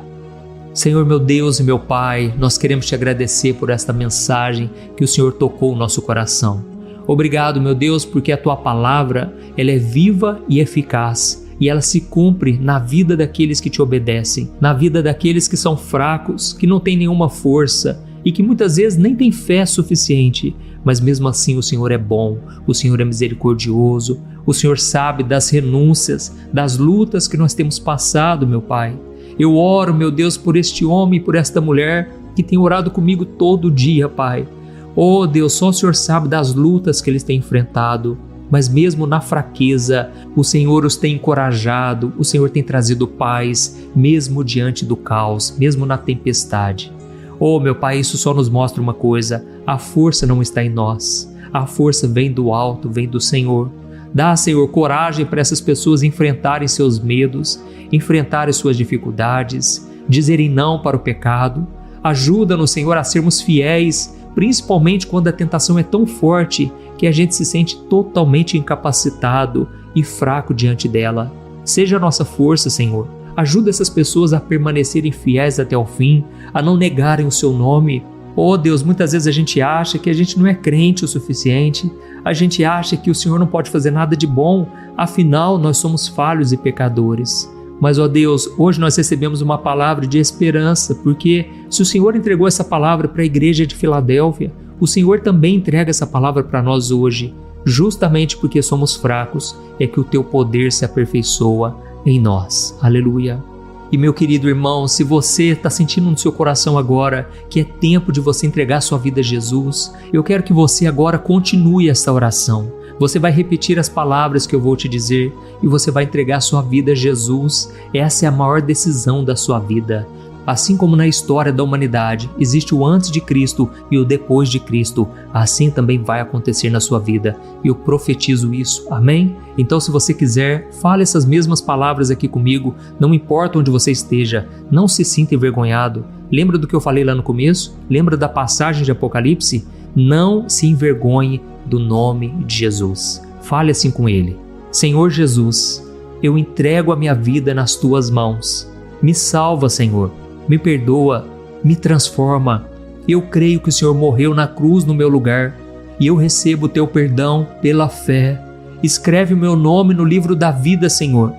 Senhor, meu Deus e meu Pai, nós queremos te agradecer por esta mensagem que o Senhor tocou o nosso coração. Obrigado, meu Deus, porque a tua palavra, ela é viva e eficaz e ela se cumpre na vida daqueles que te obedecem, na vida daqueles que são fracos, que não têm nenhuma força e que muitas vezes nem têm fé suficiente, mas mesmo assim o Senhor é bom, o Senhor é misericordioso, o Senhor sabe das renúncias, das lutas que nós temos passado, meu Pai. Eu oro, meu Deus, por este homem e por esta mulher que tem orado comigo todo dia, Pai. Oh Deus, só o Senhor sabe das lutas que eles têm enfrentado, mas mesmo na fraqueza, o Senhor os tem encorajado, o Senhor tem trazido paz, mesmo diante do caos, mesmo na tempestade. Oh meu Pai, isso só nos mostra uma coisa: a força não está em nós, a força vem do alto, vem do Senhor. Dá, Senhor, coragem para essas pessoas enfrentarem seus medos, enfrentarem suas dificuldades, dizerem não para o pecado. Ajuda-nos, Senhor, a sermos fiéis, principalmente quando a tentação é tão forte que a gente se sente totalmente incapacitado e fraco diante dela. Seja a nossa força, Senhor. Ajuda essas pessoas a permanecerem fiéis até o fim, a não negarem o seu nome. Oh Deus, muitas vezes a gente acha que a gente não é crente o suficiente, a gente acha que o Senhor não pode fazer nada de bom, afinal nós somos falhos e pecadores. Mas, ó Deus, hoje nós recebemos uma palavra de esperança, porque se o Senhor entregou essa palavra para a igreja de Filadélfia, o Senhor também entrega essa palavra para nós hoje. Justamente porque somos fracos, é que o teu poder se aperfeiçoa em nós. Aleluia. E meu querido irmão, se você está sentindo no seu coração agora que é tempo de você entregar sua vida a Jesus, eu quero que você agora continue essa oração. Você vai repetir as palavras que eu vou te dizer e você vai entregar sua vida a Jesus. Essa é a maior decisão da sua vida. Assim como na história da humanidade existe o antes de Cristo e o depois de Cristo, assim também vai acontecer na sua vida. E eu profetizo isso, amém? Então, se você quiser, fale essas mesmas palavras aqui comigo, não importa onde você esteja, não se sinta envergonhado. Lembra do que eu falei lá no começo? Lembra da passagem de Apocalipse? Não se envergonhe do nome de Jesus. Fale assim com ele: Senhor Jesus, eu entrego a minha vida nas tuas mãos. Me salva, Senhor. Me perdoa, me transforma. Eu creio que o Senhor morreu na cruz no meu lugar e eu recebo o teu perdão pela fé. Escreve o meu nome no livro da vida, Senhor.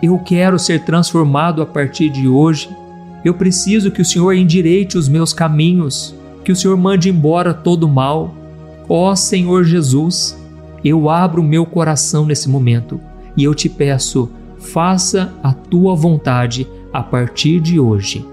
Eu quero ser transformado a partir de hoje. Eu preciso que o Senhor endireite os meus caminhos, que o Senhor mande embora todo o mal. Ó Senhor Jesus, eu abro o meu coração nesse momento e eu te peço, faça a tua vontade a partir de hoje.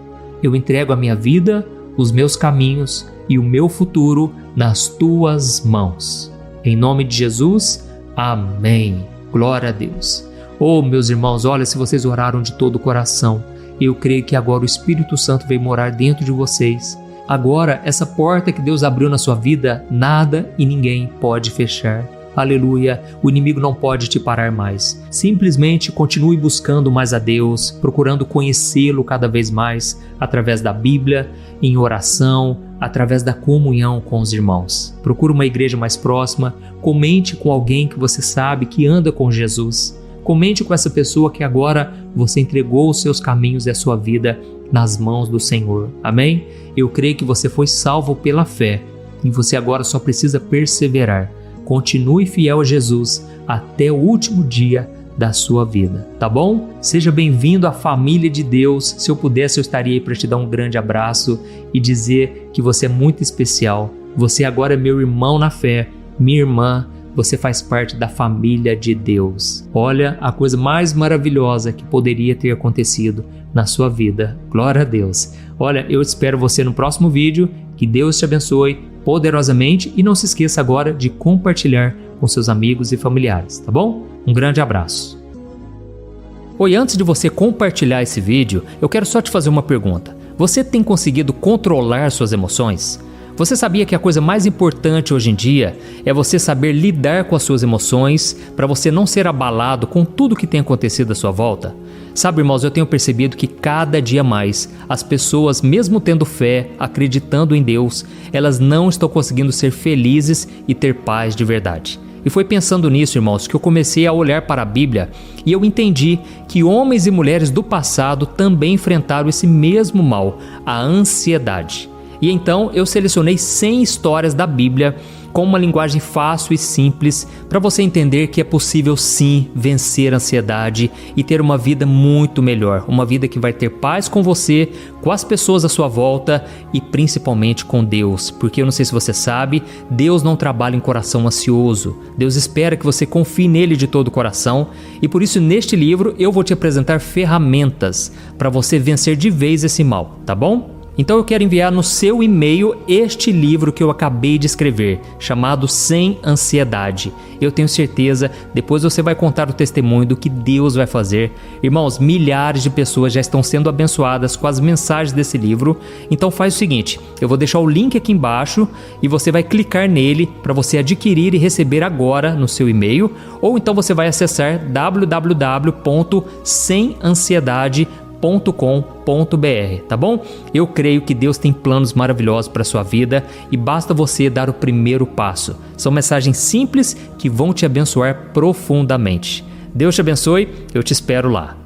Eu entrego a minha vida, os meus caminhos e o meu futuro nas tuas mãos. Em nome de Jesus, amém. Glória a Deus. Oh, meus irmãos, olha, se vocês oraram de todo o coração, eu creio que agora o Espírito Santo veio morar dentro de vocês. Agora, essa porta que Deus abriu na sua vida, nada e ninguém pode fechar. Aleluia, o inimigo não pode te parar mais. Simplesmente continue buscando mais a Deus, procurando conhecê-lo cada vez mais através da Bíblia, em oração, através da comunhão com os irmãos. Procure uma igreja mais próxima, comente com alguém que você sabe que anda com Jesus. Comente com essa pessoa que agora você entregou os seus caminhos e a sua vida nas mãos do Senhor. Amém? Eu creio que você foi salvo pela fé e você agora só precisa perseverar. Continue fiel a Jesus até o último dia da sua vida, tá bom? Seja bem-vindo à família de Deus. Se eu pudesse, eu estaria aí para te dar um grande abraço e dizer que você é muito especial. Você agora é meu irmão na fé, minha irmã. Você faz parte da família de Deus. Olha, a coisa mais maravilhosa que poderia ter acontecido na sua vida. Glória a Deus. Olha, eu espero você no próximo vídeo. Que Deus te abençoe poderosamente e não se esqueça agora de compartilhar com seus amigos e familiares, tá bom? Um grande abraço. Oi, antes de você compartilhar esse vídeo, eu quero só te fazer uma pergunta. Você tem conseguido controlar suas emoções? Você sabia que a coisa mais importante hoje em dia é você saber lidar com as suas emoções para você não ser abalado com tudo que tem acontecido à sua volta? Sabe, irmãos, eu tenho percebido que cada dia mais as pessoas, mesmo tendo fé, acreditando em Deus, elas não estão conseguindo ser felizes e ter paz de verdade. E foi pensando nisso, irmãos, que eu comecei a olhar para a Bíblia e eu entendi que homens e mulheres do passado também enfrentaram esse mesmo mal, a ansiedade. E então eu selecionei 100 histórias da Bíblia com uma linguagem fácil e simples para você entender que é possível sim vencer a ansiedade e ter uma vida muito melhor, uma vida que vai ter paz com você, com as pessoas à sua volta e principalmente com Deus, porque eu não sei se você sabe, Deus não trabalha em coração ansioso, Deus espera que você confie nele de todo o coração e por isso neste livro eu vou te apresentar ferramentas para você vencer de vez esse mal, tá bom? Então eu quero enviar no seu e-mail este livro que eu acabei de escrever, chamado Sem Ansiedade. Eu tenho certeza, depois você vai contar o testemunho do que Deus vai fazer. Irmãos, milhares de pessoas já estão sendo abençoadas com as mensagens desse livro. Então faz o seguinte, eu vou deixar o link aqui embaixo e você vai clicar nele para você adquirir e receber agora no seu e-mail. Ou então você vai acessar www.semansiedade.com.br, tá bom? Eu creio que Deus tem planos maravilhosos para a sua vida e basta você dar o primeiro passo. São mensagens simples que vão te abençoar profundamente. Deus te abençoe, eu te espero lá.